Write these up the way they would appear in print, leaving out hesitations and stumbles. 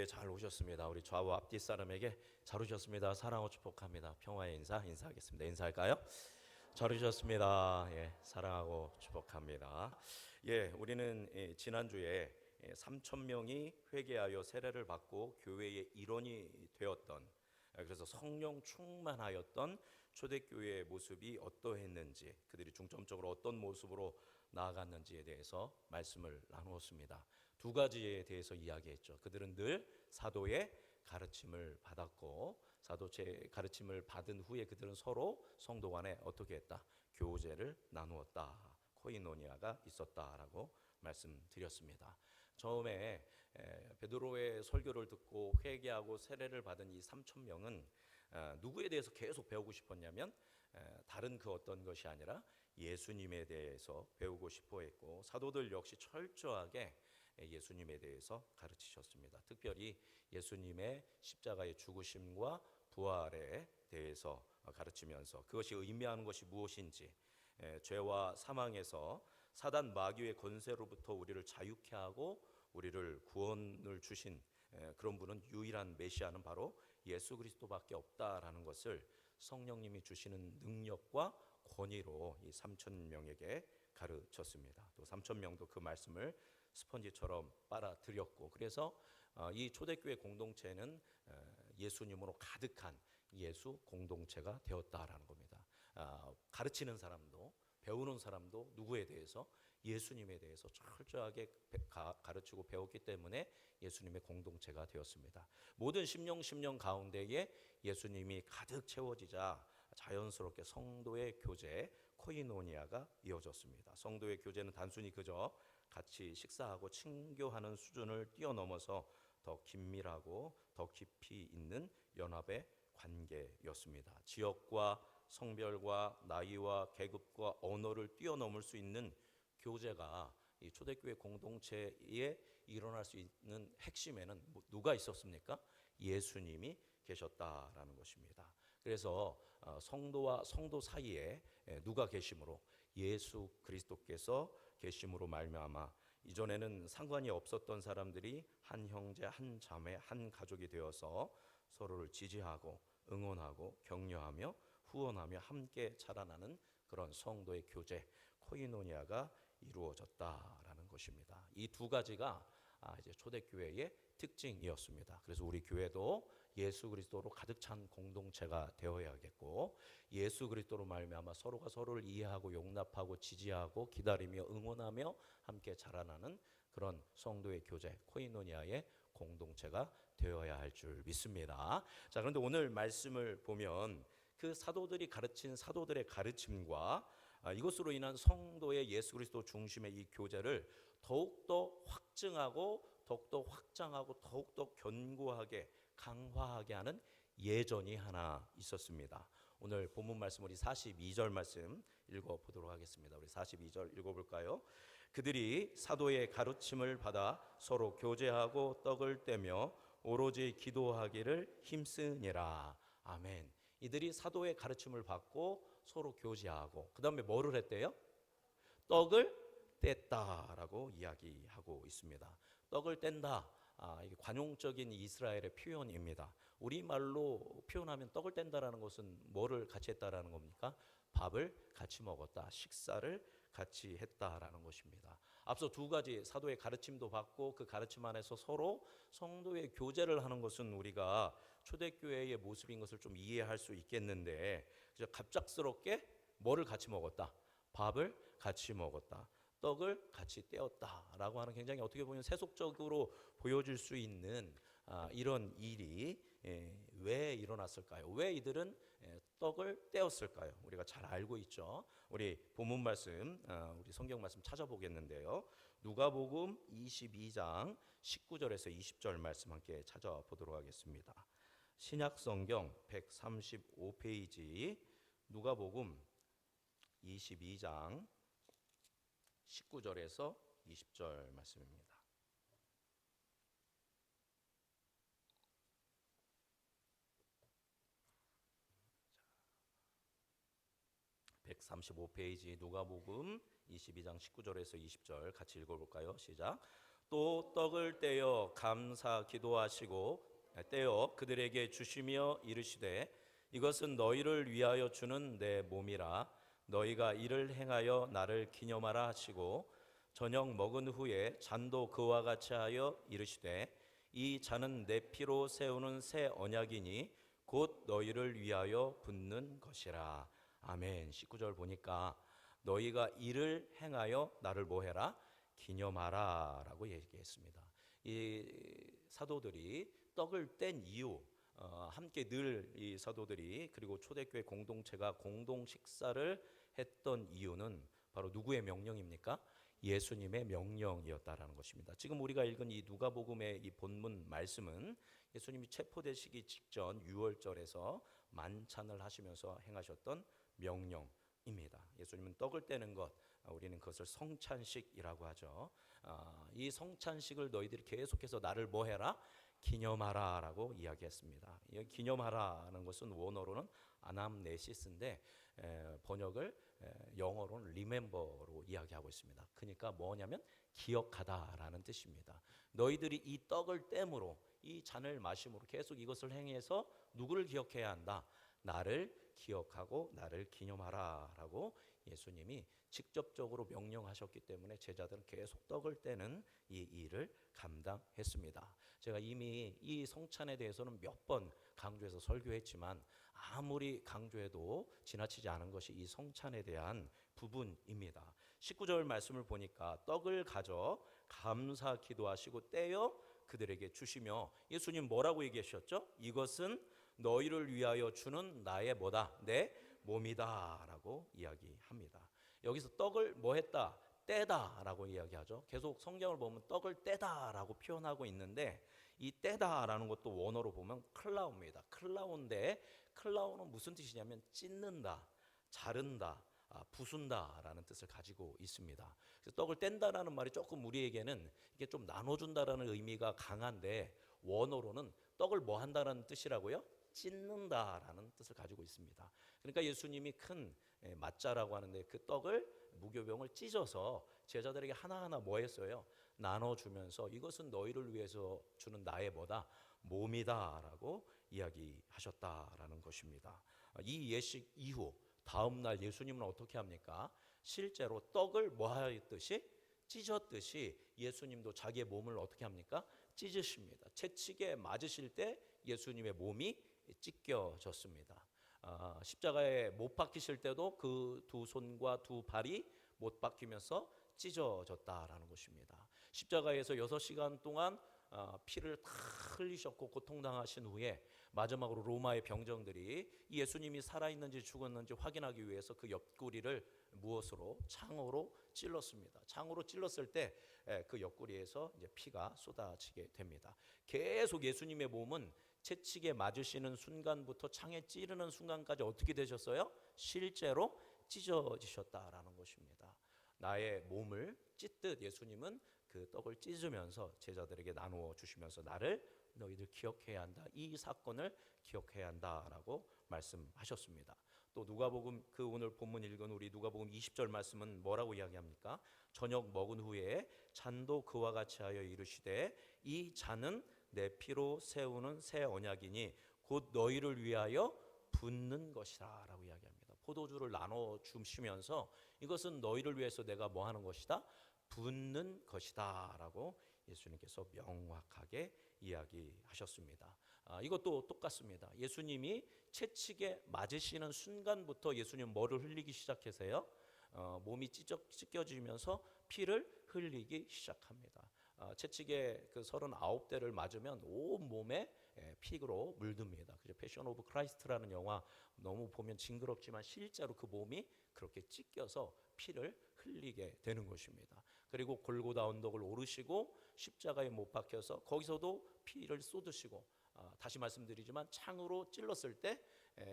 잘 오셨습니다. 우리 좌우 앞뒤 사람에게 잘 오셨습니다. 사랑하고 축복합니다. 평화의 인사하겠습니다. 인사할까요? 잘 오셨습니다. 예, 사랑하고 축복합니다. 예, 우리는 지난주에 3천 명이 회개하여 세례를 받고 교회의 일원이 되었던, 그래서 성령 충만하였던 초대교회의 모습이 어떠했는지, 그들이 중점적으로 어떤 모습으로 나아갔는지에 대해서 말씀을 나누었습니다. 두 가지에 대해서 이야기했죠. 그들은 늘 사도의 가르침을 받았고, 사도체 가르침을 받은 후에 그들은 서로 성도 간에 어떻게 했다? 교제를 나누었다. 코이노니아가 있었다라고 말씀드렸습니다. 처음에 베드로의 설교를 듣고 회개하고 세례를 받은 이 3천 명은 누구에 대해서 계속 배우고 싶었냐면 다른 그 어떤 것이 아니라 예수님에 대해서 배우고 싶어 했고, 사도들 역시 철저하게 예수님에 대해서 가르치셨습니다. 특별히 예수님의 십자가의 죽으심과 부활에 대해서 가르치면서 그것이 의미하는 것이 무엇인지, 죄와 사망에서 사단 마귀의 권세로부터 우리를 자유케 하고 우리를 구원을 주신 그런 분은, 유일한 메시아는 바로 예수 그리스도밖에 없다라는 것을 성령님이 주시는 능력과 권위로 이 3천 명에게 가르쳤습니다. 또 3천 명도 그 말씀을 스펀지처럼 빨아들였고, 그래서 이 초대교회 공동체는 예수님으로 가득한 예수 공동체가 되었다라는 겁니다. 가르치는 사람도 배우는 사람도 누구에 대해서? 예수님에 대해서 철저하게 가르치고 배웠기 때문에 예수님의 공동체가 되었습니다. 모든 심령 가운데에 예수님이 가득 채워지자 자연스럽게 성도의 교제, 코이노니아가 이어졌습니다. 성도의 교제는 단순히 그저 같이 식사하고 친교하는 수준을 뛰어넘어서 더 긴밀하고 더 깊이 있는 연합의 관계였습니다. 지역과 성별과 나이와 계급과 언어를 뛰어넘을 수 있는 교제가 이 초대교회 공동체에 일어날 수 있는 핵심에는 누가 있었습니까? 예수님이 계셨다라는 것입니다. 그래서 성도와 성도 사이에 누가 계심으로? 예수 그리스도께서 계심으로 말미암아 이전에는 상관이 없었던 사람들이 한 형제, 한 자매, 한 가족이 되어서 서로를 지지하고 응원하고 격려하며 후원하며 함께 자라나는 그런 성도의 교제, 코이노니아가 이루어졌다라는 것입니다. 이 두 가지가 이제 초대교회의 특징이었습니다. 그래서 우리 교회도 예수 그리스도로 가득 찬 공동체가 되어야겠고, 예수 그리스도로 말미암아 서로가 서로를 이해하고 용납하고 지지하고 기다리며 응원하며 함께 자라나는 그런 성도의 교제, 코이노니아의 공동체가 되어야 할 줄 믿습니다. 자, 그런데 오늘 말씀을 보면 그 사도들이 가르친 사도들의 가르침과 이것으로 인한 성도의 예수 그리스도 중심의 이 교제를 더욱더 확증하고 더욱더 확장하고 더욱더 견고하게 강화하게 하는 예전이 하나 있었습니다. 오늘 본문 말씀 우리 42절 말씀 읽어보도록 하겠습니다. 우리 42절 읽어볼까요? 그들이 사도의 가르침을 받아 서로 교제하고 떡을 떼며 오로지 기도하기를 힘쓰니라. 아멘. 이들이 사도의 가르침을 받고 서로 교제하고 그 다음에 뭐를 했대요? 떡을 뗐다라고 이야기하고 있습니다. 떡을 뗀다. 이게 관용적인 이스라엘의 표현입니다. 우리말로 표현하면 떡을 뗀다라는 것은 뭐를 같이 했다라는 겁니까? 밥을 같이 먹었다. 식사를 같이 했다라는 것입니다. 앞서 두 가지 사도의 가르침도 받고 그 가르침 안에서 서로 성도의 교제를 하는 것은 우리가 초대교회의 모습인 것을 좀 이해할 수 있겠는데, 갑작스럽게 뭐를 같이 먹었다? 밥을 같이 먹었다. 떡을 같이 떼었다라고 하는 굉장히 어떻게 보면 세속적으로 보여질 수 있는 이런 일이 왜 일어났을까요? 왜 이들은 떡을 떼었을까요? 우리가 잘 알고 있죠. 우리 본문 말씀, 우리 성경 말씀 찾아보겠는데요. 누가복음 22장 19절에서 20절 말씀 함께 찾아보도록 하겠습니다. 신약 성경 135페이지 누가복음 22장 19절에서 20절 말씀입니다. 135페이지 누가복음 22장 19절에서 20절 같이 읽어볼까요? 시작. 또 떡을 떼어 감사 기도하시고 떼어 그들에게 주시며 이르시되 이것은 너희를 위하여 주는 내 몸이라 너희가 이를 행하여 나를 기념하라 하시고 저녁 먹은 후에 잔도 그와 같이 하여 이르시되 이 잔은 내 피로 세우는 새 언약이니 곧 너희를 위하여 붓는 것이라. 아멘. 19절 보니까 너희가 이를 행하여 나를 뭐해라? 기념하라 라고 얘기했습니다. 이 사도들이 떡을 뗀 이유, 함께 늘 이 사도들이 그리고 초대교회 공동체가 공동 식사를 했던 이유는 바로 누구의 명령입니까? 예수님의 명령이었다라는 것입니다. 지금 우리가 읽은 이 누가복음의 이 본문 말씀은 예수님이 체포되시기 직전 유월절에서 만찬을 하시면서 행하셨던 명령입니다. 예수님은 떡을 떼는 것, 우리는 그것을 성찬식이라고 하죠. 이 성찬식을 너희들이 계속해서 나를 뭐해라? 기념하라라고 이야기했습니다. 이 기념하라는 것은 원어로는 아남네시스인데 번역을 영어로는 remember로 이야기하고 있습니다. 그러니까 뭐냐면 기억하다라는 뜻입니다. 너희들이 이 떡을 땜으로 이 잔을 마심으로 계속 이것을 행해서 누구를 기억해야 한다? 나를 기억하고 나를 기념하라라고 예수님이 직접적으로 명령하셨기 때문에 제자들은 계속 떡을 떼는 이 일을 감당했습니다. 제가 이미 이 성찬에 대해서는 몇 번 강조해서 설교했지만 아무리 강조해도 지나치지 않은 것이 이 성찬에 대한 부분입니다. 19절 말씀을 보니까 떡을 가져 감사 기도하시고 떼어 그들에게 주시며 예수님 뭐라고 얘기하셨죠? 이것은 너희를 위하여 주는 나의 뭐다? 내 몸이다 라고 이야기합니다. 여기서 떡을 뭐 했다? 떼다 라고 이야기하죠. 계속 성경을 보면 떡을 떼다 라고 표현하고 있는데 이 떼다 라는 것도 원어로 보면 클라우입니다. 클라우인데 클라우는 무슨 뜻이냐면 찢는다, 자른다, 부순다 라는 뜻을 가지고 있습니다. 그래서 떡을 뗀다라는 말이 조금 우리에게는 이게 좀 나눠준다라는 의미가 강한데 원어로는 떡을 뭐 한다라는 뜻이라고요? 찢는다라는 뜻을 가지고 있습니다. 그러니까 예수님이 큰 맞자라고 하는데 그 떡을 무교병을 찢어서 제자들에게 하나하나 뭐 했어요? 나눠주면서 이것은 너희를 위해서 주는 나의 뭐다? 몸이다라고 이야기하셨다라는 것입니다. 이 예식 이후 다음 날 예수님은 어떻게 합니까? 실제로 떡을 뭐 하였듯이 찢었듯이 예수님도 자기의 몸을 어떻게 합니까? 찢으십니다. 채찍에 맞으실 때 예수님의 몸이 찢겨졌습니다. 십자가에 못 박히실 때도 그 두 손과 두 발이 못 박히면서 찢어졌다라는 것입니다. 십자가에서 6시간 동안 피를 다 흘리셨고 고통당하신 후에 마지막으로 로마의 병정들이 예수님이 살아있는지 죽었는지 확인하기 위해서 그 옆구리를 무엇으로? 창으로 찔렀습니다. 창으로 찔렀을 때 그 옆구리에서 이제 피가 쏟아지게 됩니다. 계속 예수님의 몸은 채찍에 맞으시는 순간부터 창에 찌르는 순간까지 어떻게 되셨어요? 실제로 찢어지셨다라는 것입니다. 나의 몸을 찢듯 예수님은 그 떡을 찢으면서 제자들에게 나누어 주시면서 나를 너희들 기억해야 한다. 이 사건을 기억해야 한다라고 말씀하셨습니다. 또 누가복음 그 오늘 본문 읽은 우리 누가복음 20절 말씀은 뭐라고 이야기합니까? 저녁 먹은 후에 잔도 그와 같이 하여 이르시되 이 잔은 내 피로 세우는 새 언약이니 곧 너희를 위하여 붓는 것이라 라고 이야기합니다. 포도주를 나눠 주시면서 이것은 너희를 위해서 내가 뭐 하는 것이다? 붓는 것이다 라고 예수님께서 명확하게 이야기하셨습니다. 이것도 똑같습니다. 예수님이 채찍에 맞으시는 순간부터 예수님 뭐를 흘리기 시작하세요? 몸이 찢겨지면서 피를 흘리기 시작합니다. 채찍에 그 39대를 맞으면 온 몸에 피로 물듭니다. 그래서 패션 오브 크라이스트라는 영화 너무 보면 징그럽지만 실제로 그 몸이 그렇게 찢겨서 피를 흘리게 되는 것입니다. 그리고 골고다 언덕을 오르시고 십자가에 못 박혀서 거기서도 피를 쏟으시고 다시 말씀드리지만 창으로 찔렀을 때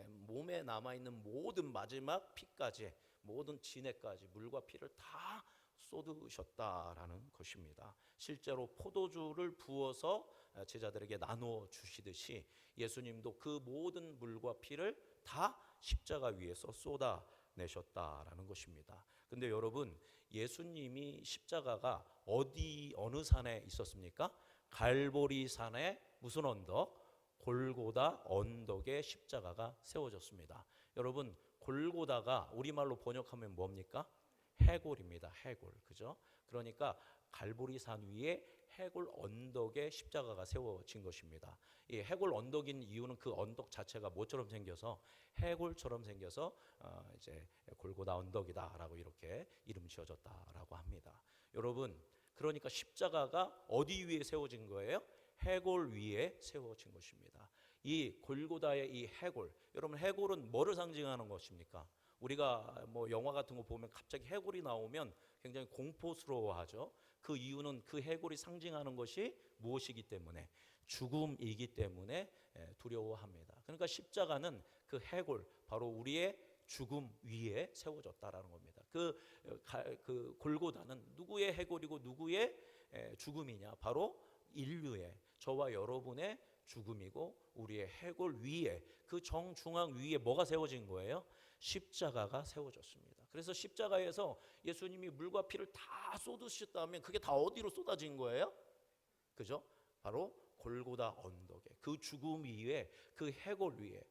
몸에 남아있는 모든 마지막 피까지 모든 진액까지 물과 피를 다 쏟으셨다라는 것입니다. 실제로 포도주를 부어서 제자들에게 나누어 주시듯이 예수님도 그 모든 물과 피를 다 십자가 위에서 쏟아 내셨다라는 것입니다. 근데 여러분, 예수님이 십자가가 어느 산에 있었습니까? 갈보리 산의 무슨 언덕? 골고다 언덕에 십자가가 세워졌습니다. 여러분, 골고다가 우리말로 번역하면 뭡니까? 해골입니다. 해골. 그죠? 그러니까 갈보리 산 위에 해골 언덕에 십자가가 세워진 것입니다. 이 해골 언덕인 이유는 그 언덕 자체가 뭐처럼 생겨서 해골처럼 생겨서 이제 골고다 언덕이다라고 이렇게 이름 지어졌다라고 합니다. 여러분, 그러니까 십자가가 어디 위에 세워진 거예요? 해골 위에 세워진 것입니다. 이 골고다의 이 해골, 여러분 해골은 뭐를 상징하는 것입니까? 우리가 뭐 영화 같은 거 보면 갑자기 해골이 나오면 굉장히 공포스러워하죠. 그 이유는 그 해골이 상징하는 것이 무엇이기 때문에? 죽음이기 때문에 두려워합니다. 그러니까 십자가는 그 해골, 바로 우리의 죽음 위에 세워졌다라는 겁니다. 그 골고다는 누구의 해골이고 누구의 죽음이냐? 바로 인류의, 저와 여러분의 죽음이고 우리의 해골 위에, 그 정중앙 위에 뭐가 세워진 거예요? 십자가가 세워졌습니다. 그래서 십자가에서 예수님이 물과 피를 다 쏟으셨다면 그게 다 어디로 쏟아진 거예요? 그죠? 바로 골고다 언덕에, 그 죽음 위에, 그 해골 위에,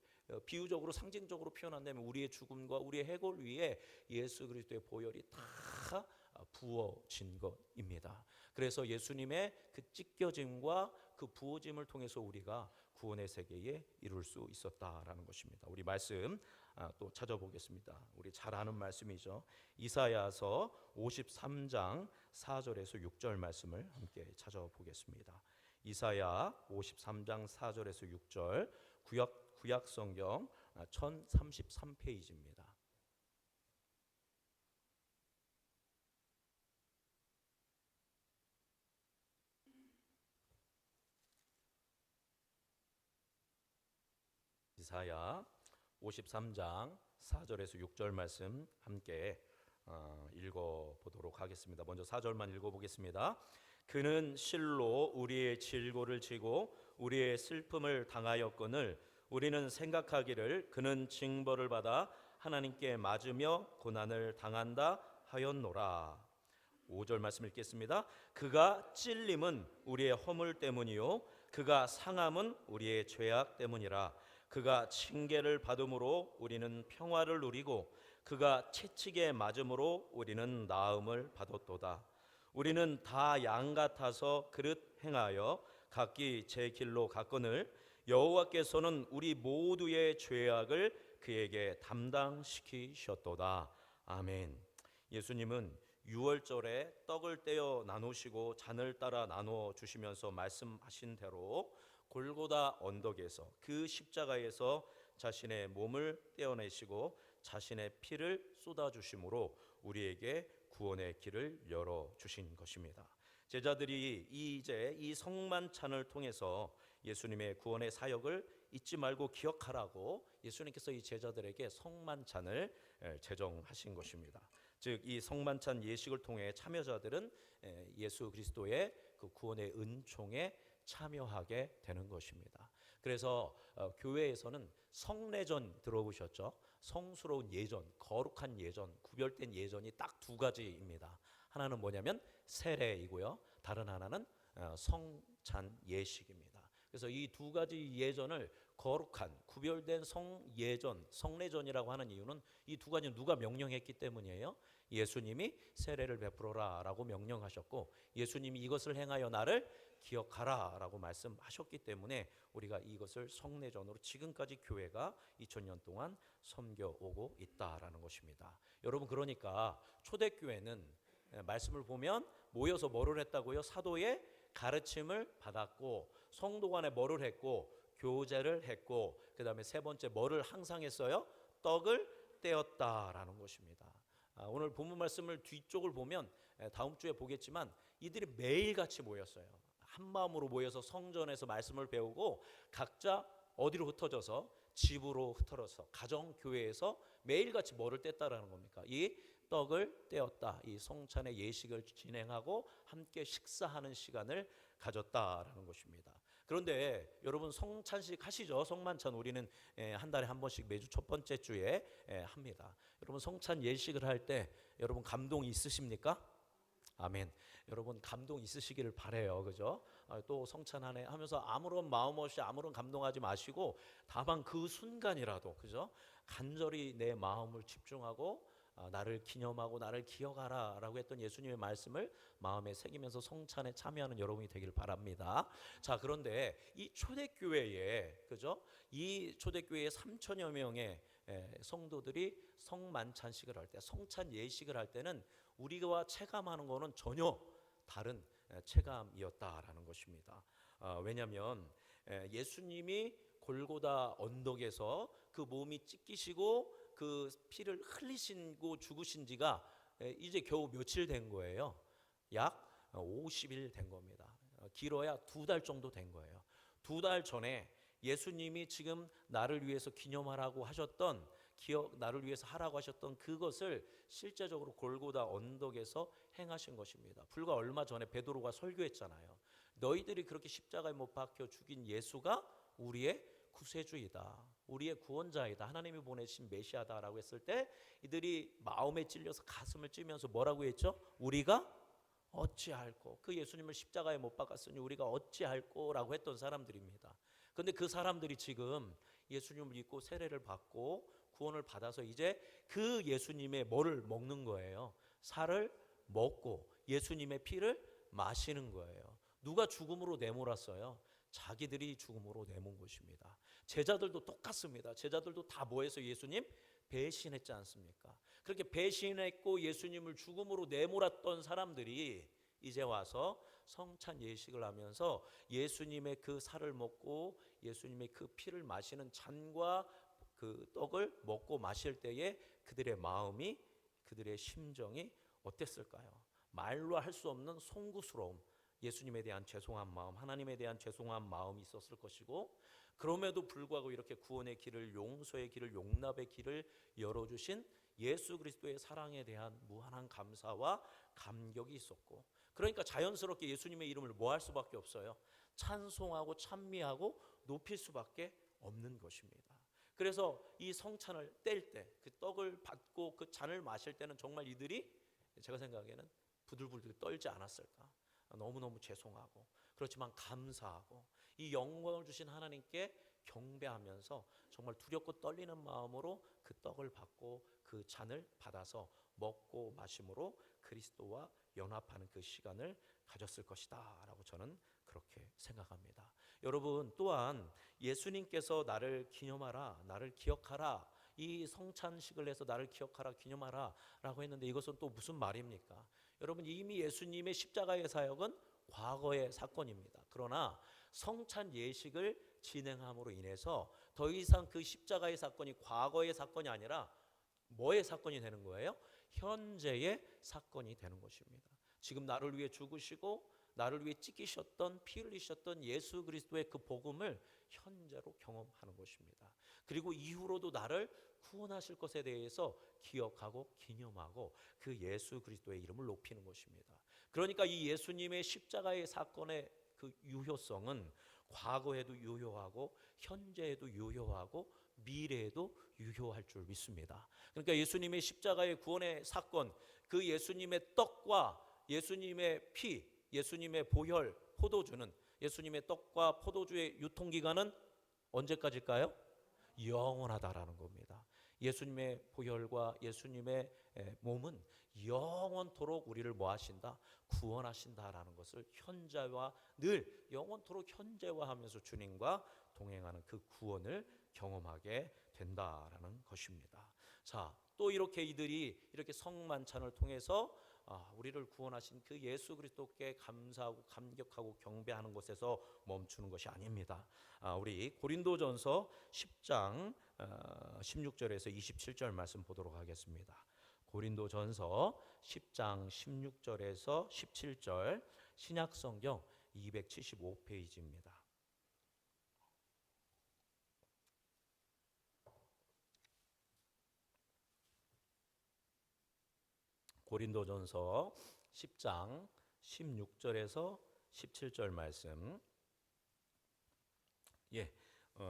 비유적으로 상징적으로 표현한다면 우리의 죽음과 우리의 해골 위에 예수 그리스도의 보혈이 다 부어진 것입니다. 그래서 예수님의 그 찢겨짐과 그 부어짐을 통해서 우리가 구원의 세계에 이룰 수 있었다라는 것입니다. 우리 말씀 또 찾아보겠습니다. 우리 잘 아는 말씀이죠. 이사야서 53장 4절에서 6절 말씀을 함께 찾아보겠습니다. 이사야 53장 4절에서 6절, 구약 성경 1033페이지입니다. 이사야 53장 4절에서 6절 말씀 함께 읽어보도록 하겠습니다. 먼저 4절만 읽어보겠습니다. 그는 실로 우리의 질고를 지고 우리의 슬픔을 당하였거늘 우리는 생각하기를 그는 징벌을 받아 하나님께 맞으며 고난을 당한다 하였노라. 5절 말씀 읽겠습니다. 그가 찔림은 우리의 허물 때문이요 그가 상함은 우리의 죄악 때문이라. 그가 징계를 받음으로 우리는 평화를 누리고 그가 채찍에 맞음으로 우리는 나음을 받았도다. 우리는 다 양 같아서 그릇 행하여 각기 제 길로 갔거늘 여호와께서는 우리 모두의 죄악을 그에게 담당시키셨도다. 아멘. 예수님은 유월절에 떡을 떼어 나누시고 잔을 따라 나누어 주시면서 말씀하신 대로 골고다 언덕에서, 그 십자가에서 자신의 몸을 떼어내시고 자신의 피를 쏟아주심으로 우리에게 구원의 길을 열어주신 것입니다. 제자들이 이제 이 성만찬을 통해서 예수님의 구원의 사역을 잊지 말고 기억하라고 예수님께서 이 제자들에게 성만찬을 제정하신 것입니다. 즉 이 성만찬 예식을 통해 참여자들은 예수 그리스도의 그 구원의 은총에 참여하게 되는 것입니다. 그래서 교회에서는 성례전 들어보셨죠? 성스러운 예전, 거룩한 예전, 구별된 예전이 딱 두 가지입니다. 하나는 뭐냐면 세례이고요. 다른 하나는 성찬 예식입니다. 그래서 이 두 가지 예전을 거룩한 구별된 성예전, 성례전이라고 하는 이유는 이 두 가지는 누가 명령했기 때문이에요. 예수님이 세례를 베풀어라라고 명령하셨고 예수님이 이것을 행하여 나를 기억하라 라고 말씀하셨기 때문에 우리가 이것을 성례전으로 지금까지 교회가 2000년 동안 섬겨오고 있다라는 것입니다. 여러분, 그러니까 초대교회는 말씀을 보면 모여서 뭐를 했다고요? 사도의 가르침을 받았고 성도 간에 뭐를 했고 교제를 했고 그 다음에 세 번째 뭐를 항상 했어요? 떡을 떼었다라는 것입니다. 오늘 본문 말씀을 뒤쪽을 보면 다음 주에 보겠지만 이들이 매일같이 모였어요. 한 마음으로 모여서 성전에서 말씀을 배우고 각자 어디로 흩어져서 집으로 흩어져서 가정교회에서 매일같이 뭐를 뗐다라는 겁니까? 이 떡을 떼었다. 이 성찬의 예식을 진행하고 함께 식사하는 시간을 가졌다라는 것입니다. 그런데 여러분 성찬식 하시죠? 성만찬 우리는 한 달에 한 번씩 매주 첫 번째 주에 합니다. 여러분 성찬 예식을 할 때 여러분 감동 있으십니까? 아멘. 여러분 감동 있으시기를 바래요. 그죠? 또 성찬하네 하면서 아무런 마음 없이 아무런 감동하지 마시고 다만 그 순간이라도 그죠? 간절히 내 마음을 집중하고 나를 기념하고 나를 기억하라 라고 했던 예수님의 말씀을 마음에 새기면서 성찬에 참여하는 여러분이 되길 바랍니다. 자, 그런데 이 초대교회에 그죠? 이 초대교회에 3천여 명의 성도들이 성만찬식을 할 때, 성찬 예식을 할 때는 우리가 체감하는 거는 전혀 다른 체감이었다라는 것입니다. 왜냐하면 예수님이 골고다 언덕에서 그 몸이 찢기시고 그 피를 흘리시고 죽으신 지가 이제 겨우 며칠 된 거예요. 약 50일 된 겁니다. 길어야 2달 정도 된 거예요. 2달 전에 예수님이 지금 나를 위해서 기념하라고 하셨던 나를 위해서 하라고 하셨던 그것을 실제적으로 골고다 언덕에서 행하신 것입니다. 불과 얼마 전에 베드로가 설교했잖아요. 너희들이 그렇게 십자가에 못 박혀 죽인 예수가 우리의 구세주이다. 우리의 구원자이다. 하나님이 보내신 메시아다라고 했을 때 이들이 마음에 찔려서 가슴을 찌면서 뭐라고 했죠? 우리가 어찌할꼬. 그 예수님을 십자가에 못 박았으니 우리가 어찌할꼬라고 했던 사람들입니다. 그런데 그 사람들이 지금 예수님을 믿고 세례를 받고 구원을 받아서 이제 그 예수님의 뭐를 먹는 거예요? 살을 먹고 예수님의 피를 마시는 거예요. 누가 죽음으로 내몰았어요? 자기들이 죽음으로 내몬 것입니다. 제자들도 똑같습니다. 제자들도 다 뭐해서 예수님 배신했지 않습니까? 그렇게 배신했고 예수님을 죽음으로 내몰았던 사람들이 이제 와서 성찬 예식을 하면서 예수님의 그 살을 먹고 예수님의 그 피를 마시는 잔과 그 떡을 먹고 마실 때에 그들의 마음이 그들의 심정이 어땠을까요? 말로 할 수 없는 송구스러움, 예수님에 대한 죄송한 마음, 하나님에 대한 죄송한 마음이 있었을 것이고 그럼에도 불구하고 이렇게 구원의 길을 용서의 길을 용납의 길을 열어주신 예수 그리스도의 사랑에 대한 무한한 감사와 감격이 있었고 그러니까 자연스럽게 예수님의 이름을 뭐 할 수밖에 없어요? 찬송하고 찬미하고 높일 수밖에 없는 것입니다. 그래서 이 성찬을 뗄 때 그 떡을 받고 그 잔을 마실 때는 정말 이들이 제가 생각에는 부들부들 떨지 않았을까? 너무너무 죄송하고 그렇지만 감사하고 이 영광을 주신 하나님께 경배하면서 정말 두렵고 떨리는 마음으로 그 떡을 받고 그 잔을 받아서 먹고 마심으로 그리스도와 연합하는 그 시간을 가졌을 것이다 라고 저는 그렇게 생각합니다. 여러분 또한 예수님께서 나를 기념하라 나를 기억하라 이 성찬식을 해서 나를 기억하라 기념하라 라고 했는데 이것은 또 무슨 말입니까? 여러분 이미 예수님의 십자가의 사역은 과거의 사건입니다. 그러나 성찬 예식을 진행함으로 인해서 더 이상 그 십자가의 사건이 과거의 사건이 아니라 뭐의 사건이 되는 거예요? 현재의 사건이 되는 것입니다. 지금 나를 위해 죽으시고 나를 위해 찢기셨던 피 흘리셨던 예수 그리스도의 그 복음을 현재로 경험하는 것입니다. 그리고 이후로도 나를 구원하실 것에 대해서 기억하고 기념하고 그 예수 그리스도의 이름을 높이는 것입니다. 그러니까 이 예수님의 십자가의 사건의 그 유효성은 과거에도 유효하고 현재에도 유효하고 미래에도 유효할 줄 믿습니다. 그러니까 예수님의 십자가의 구원의 사건, 그 예수님의 떡과 예수님의 피, 예수님의 보혈, 포도주는 예수님의 떡과 포도주의 유통기간은 언제까지일까요? 영원하다라는 겁니다. 예수님의 보혈과 예수님의 몸은 영원토록 우리를 뭐 하신다? 구원하신다라는 것을 현재와 늘 영원토록 현재화하면서 주님과 동행하는 그 구원을 경험하게 된다라는 것입니다. 자, 또 이렇게 이들이 이렇게 성만찬을 통해서 우리를 구원하신 그 예수 그리스도께 감사하고 감격하고 경배하는 것에서 멈추는 것이 아닙니다. 우리 고린도전서 10장 16절에서 27절 말씀 보도록 하겠습니다. 고린도전서 10장 16절에서 17절 신약성경 275페이지입니다. 고린도전서 10장 16절에서 17절 말씀 예,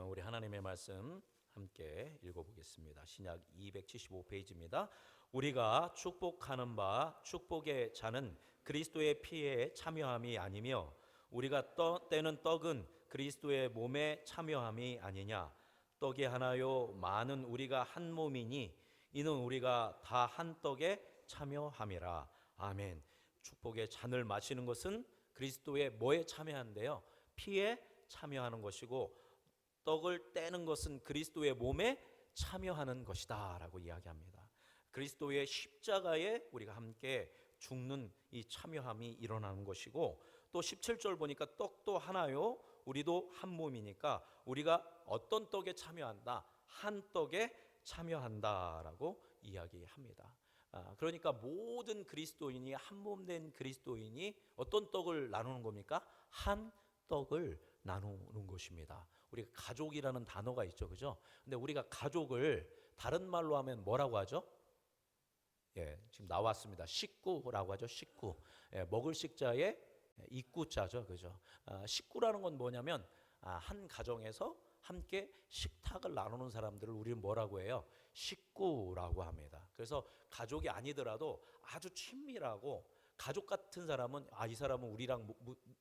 우리 하나님의 말씀 함께 읽어보겠습니다. 신약 275페이지입니다. 우리가 축복하는 바 축복의 자는 그리스도의 피에 참여함이 아니며 우리가 떼는 떡은 그리스도의 몸에 참여함이 아니냐. 떡이 하나요 많은 우리가 한 몸이니 이는 우리가 다 한 떡에 참여함이라. 아멘. 축복의 잔을 마시는 것은 그리스도의 뭐에 참여한대요? 피에 참여하는 것이고 떡을 떼는 것은 그리스도의 몸에 참여하는 것이다 라고 이야기합니다. 그리스도의 십자가에 우리가 함께 죽는 이 참여함이 일어나는 것이고, 또 17절 보니까 떡도 하나요 우리도 한 몸이니까 우리가 어떤 떡에 참여한다? 한 떡에 참여한다라고 이야기합니다. 그러니까 모든 그리스도인이 한 몸 된 그리스도인이 어떤 떡을 나누는 겁니까? 한 떡을 나누는 것입니다. 우리가 가족이라는 단어가 있죠, 그죠? 근데 우리가 가족을 다른 말로 하면 뭐라고 하죠? 예, 지금 나왔습니다. 식구라고 하죠. 식구. 예, 먹을 식자에 입구자죠, 그죠? 식구라는 건 뭐냐면 한 가정에서 함께 식탁을 나누는 사람들을 우리는 뭐라고 해요? 식구라고 합니다. 그래서 가족이 아니더라도 아주 친밀하고 가족 같은 사람은 이 사람은 우리랑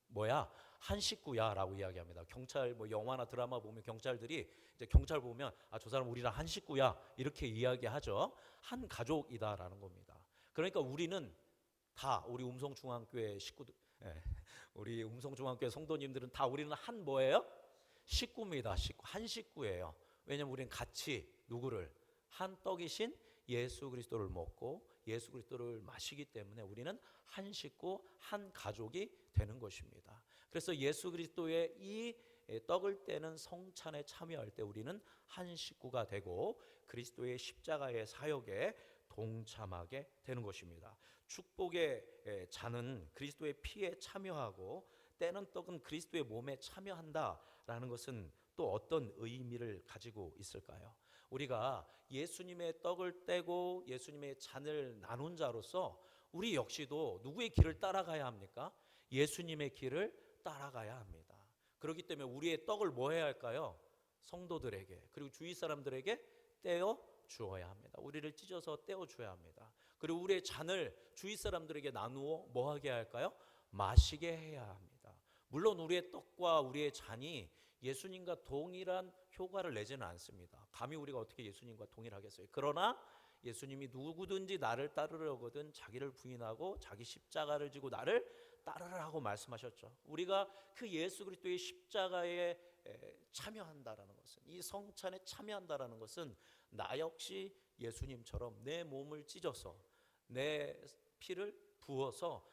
뭐야? 한 식구야라고 이야기합니다. 경찰 뭐 영화나 드라마 보면 경찰들이 이제 경찰 보면 저 사람 우리랑 한 식구야 이렇게 이야기하죠. 한 가족이다라는 겁니다. 그러니까 우리는 다 우리 음성중앙교회 식구들, 우리 음성중앙교회 성도님들은 다 우리는 한 뭐예요? 식구입니다. 식구, 한 식구예요. 왜냐면 우리는 같이 누구를? 한 떡이신 예수 그리스도를 먹고 예수 그리스도를 마시기 때문에 우리는 한 식구, 한 가족이 되는 것입니다. 그래서 예수 그리스도의 이 떡을 떼는 성찬에 참여할 때 우리는 한 식구가 되고 그리스도의 십자가의 사역에 동참하게 되는 것입니다. 축복의 잔은 그리스도의 피에 참여하고 떼는 떡은 그리스도의 몸에 참여한다라는 것은 또 어떤 의미를 가지고 있을까요? 우리가 예수님의 떡을 떼고 예수님의 잔을 나눈 자로서 우리 역시도 누구의 길을 따라가야 합니까? 예수님의 길을 따라가야 합니다. 그렇기 때문에 우리의 떡을 뭐 해야 할까요? 성도들에게 그리고 주위 사람들에게 떼어 주어야 합니다. 우리를 찢어서 떼어 줘야 합니다. 그리고 우리의 잔을 주위 사람들에게 나누어 뭐 하게 할까요? 마시게 해야 합니다. 물론 우리의 떡과 우리의 잔이 예수님과 동일한 효과를 내지는 않습니다. 감히 우리가 어떻게 예수님과 동일하겠어요? 그러나 예수님이 누구든지 나를 따르려거든 자기를 부인하고 자기 십자가를 지고 나를 따르라고 말씀하셨죠. 우리가 그 예수 그리스도의 십자가에 참여한다라는 것은, 이 성찬에 참여한다라는 것은 나 역시 예수님처럼 내 몸을 찢어서 내 피를 부어서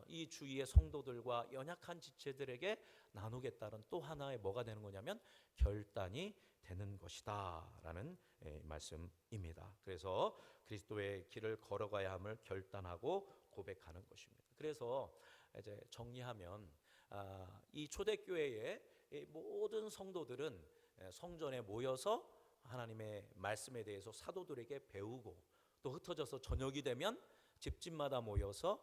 이 주위의 성도들과 연약한 지체들에게 나누겠다는 또 하나의 뭐가 되는 거냐면 결단이 되는 것이다 라는 말씀입니다. 그래서 그리스도의 길을 걸어가야 함을 결단하고 고백하는 것입니다. 그래서 이제 정리하면 이 초대교회의 모든 성도들은 성전에 모여서 하나님의 말씀에 대해서 사도들에게 배우고 또 흩어져서 저녁이 되면 집집마다 모여서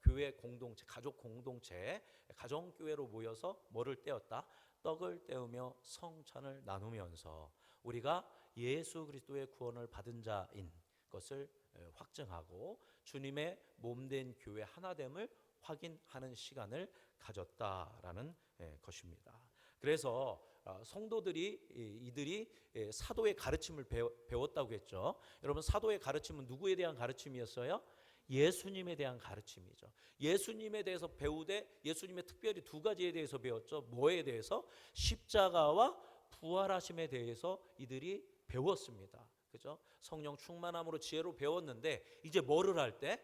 교회 공동체, 가족 공동체, 가정교회로 모여서 뭐를 떼었다? 떡을 떼우며 성찬을 나누면서 우리가 예수 그리스도의 구원을 받은 자인 것을 확증하고 주님의 몸된 교회 하나됨을 확인하는 시간을 가졌다라는 것입니다. 그래서 성도들이 이들이 사도의 가르침을 배웠다고 했죠. 여러분, 사도의 가르침은 누구에 대한 가르침이었어요? 예수님에 대한 가르침이죠. 예수님에 대해서 배우되 예수님의 특별히 두 가지에 대해서 배웠죠. 뭐에 대해서? 십자가와 부활하심에 대해서 이들이 배웠습니다. 그죠? 성령 충만함으로 지혜로 배웠는데 이제 뭐를 할 때?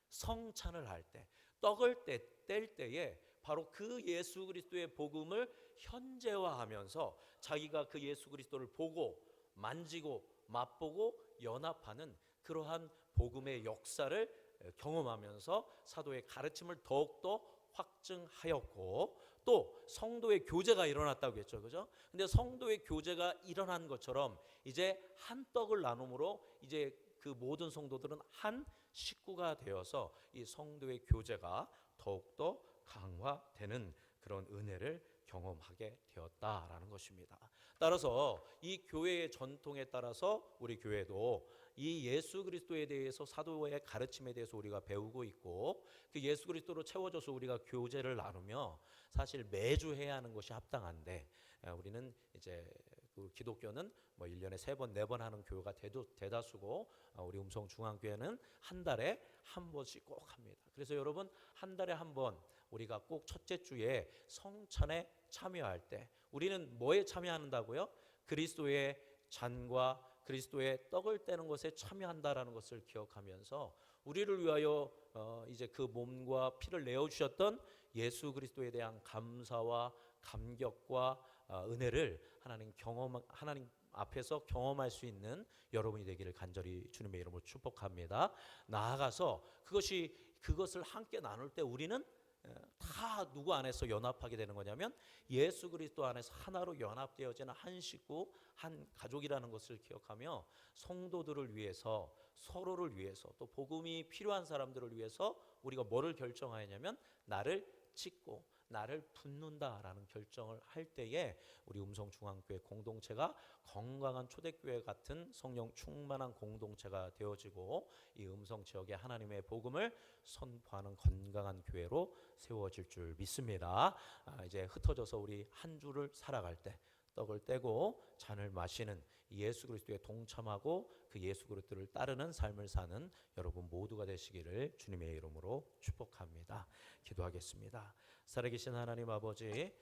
성찬을 할 때, 떡을 뗄 때에 바로 그 예수 그리스도의 복음을 현재화하면서 자기가 그 예수 그리스도를 보고 만지고 맛보고 연합하는 그러한 복음의 역사를 경험하면서 사도의 가르침을 더욱더 확증하였고 또 성도의 교제가 일어났다고 했죠. 그죠? 근데 성도의 교제가 일어난 것처럼 이제 한 떡을 나눔으로 이제 그 모든 성도들은 한 식구가 되어서 이 성도의 교제가 더욱더 강화되는 그런 은혜를 경험하게 되었다라는 것입니다. 따라서 이 교회의 전통에 따라서 우리 교회도 이 예수 그리스도에 대해서 사도의 가르침에 대해서 우리가 배우고 있고 그 예수 그리스도로 채워져서 우리가 교제를 나누며 사실 매주 해야 하는 것이 합당한데 우리는 이제 그 기독교는 뭐 1년에 3번, 4번 하는 교회가 대다수고 우리 음성중앙교회는 한 달에 한 번씩 꼭 합니다. 그래서 여러분 한 달에 한 번 우리가 꼭 첫째 주에 성찬에 참여할 때 우리는 뭐에 참여한다고요? 그리스도의 잔과 그리스도의 떡을 떼는 것에 참여한다라는 것을 기억하면서 우리를 위하여 이제 그 몸과 피를 내어 주셨던 예수 그리스도에 대한 감사와 감격과 은혜를 하나님 앞에서 경험할 수 있는 여러분이 되기를 간절히 주님의 이름으로 축복합니다. 나아가서 그것을 함께 나눌 때 우리는 다 누구 안에서 연합하게 되는 거냐면 예수 그리스도 안에서 하나로 연합되어지는 한 식구 한 가족이라는 것을 기억하며 성도들을 위해서 서로를 위해서 또 복음이 필요한 사람들을 위해서 우리가 뭐를 결정하였냐면 나를 찍고 나를 붓는다라는 결정을 할 때에 우리 음성중앙교회 공동체가 건강한 초대교회 같은 성령 충만한 공동체가 되어지고 이 음성 지역에 하나님의 복음을 선포하는 건강한 교회로 세워질 줄 믿습니다. 이제 흩어져서 우리 한 주를 살아갈 때 떡을 떼고 잔을 마시는 예수 그리스도에 동참하고 그 예수 그리스도를 따르는 삶을 사는 여러분 모두가 되시기를 주님의 이름으로 축복합니다. 기도하겠습니다. 살아계신 하나님 아버지